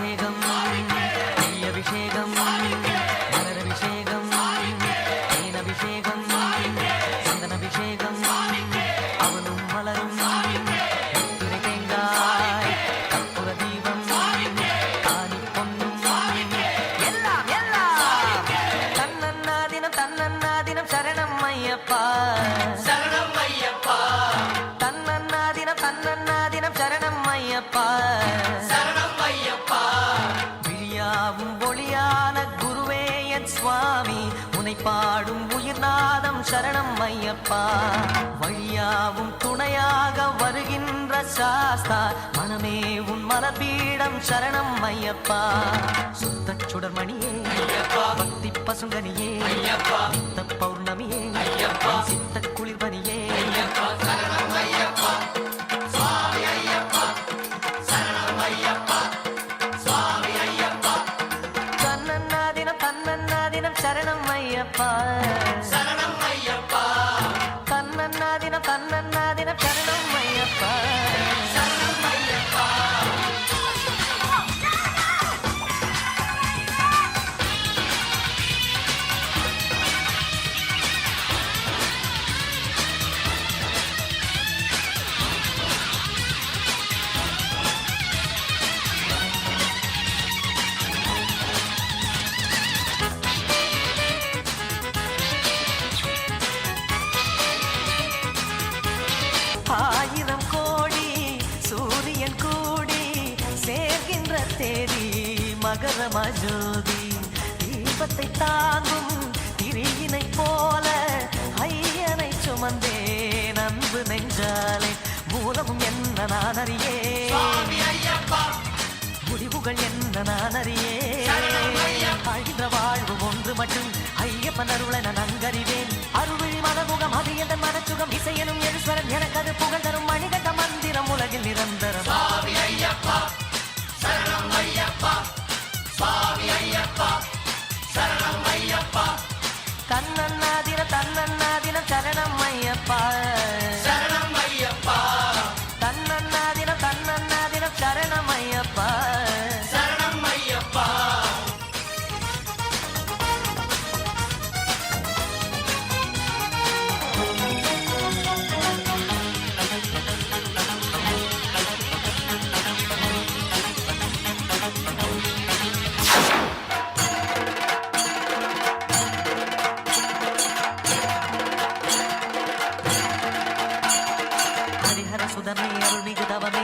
அபிஷேகம் நெய் அபிஷேகம் மலர் அபிஷேகம் தேன் அபிஷேகம் சந்தன அபிஷேகம் அவனும் மலரும் துணை தேங்காய் கற்பூர தீபம் காணி பொன்னும் எல்லாம் எல்லாம் தன்னன்னாதினம் தன்னன்னாதினம் சரணம் ஐயப்பா சரணம் ஐயப்பா தன்னன்னாதினம் தன்னன்னாதினம் சரணம் ஐயப்பா சரணம் ஐயப்பா விழியாவும் ஒளியான குருவே என் சுவாமி உனை பாடும் உயிர்நாதம் சரணம் ஐயப்பா வழியாவும் துணையாக வருகின்ற சாஸ்தா மனமே உன் மலபீடம் சரணம் ஐயப்பா சுத்த சுடர்மணியே பக்தி பசுங்கனியே சித்த பௌர்ணமியே சித்த குளிர்பனியே சரணம் ஐயப்பா சுவாமி ஐயப்பா சரணம் ஐயப்பா சுவாமி ஐயப்பா தன்னன்னாதினம் தன்னன்னாதினம் சரணம் ஐயப்பா சரணம் ஐயப்பா தன்னன்னாதினம் தன்னன்னாதினம் சரணம் ஐயப்பா சரணம் ஐயப்பா ஆயிரம் கோடி சூரியன் கூடி சேர்கின்ற தேதி மகரம ஜோதி தீபத்தை தாங்கும் திரியினை போல ஐயனை சுமந்தேன் அன்பு நெஞ்சாலே மூலமும் என்ன நான் அறியே சுவாமி ஐயப்பா முடிவுகள் என்ன நான் அறியே சரணம் ஐயப்பா. அழிந்த வாழ்வு ஒன்று மட்டும் ஐயப்பன் அருளை நான் நன்கறிவேன் அருள்விழி மதமுகம் அது எந்த மனச்சுகம் இசையனும் எழுஸ்வரன் எனக்கு அது புகழ் தரும் மணிகண்ட மந்திரம் உலகில் நிரந்தரம் சுவாமி ஐயப்பா சரணம் ஐயப்பா சுவாமி ஐயப்பா சரணம் ஐயப்பா தன்னன்னாதினம் தன்னன்னாதினம் சரணம் ஐயப்பா சரணம் ஐயப்பா தன்னன்னாதினம் தன்னன்னாதினம் சரணம் ஐயப்பா சரணம் ஐயப்பா ஹரிஹர சுதமே அருள்மிகு தவமே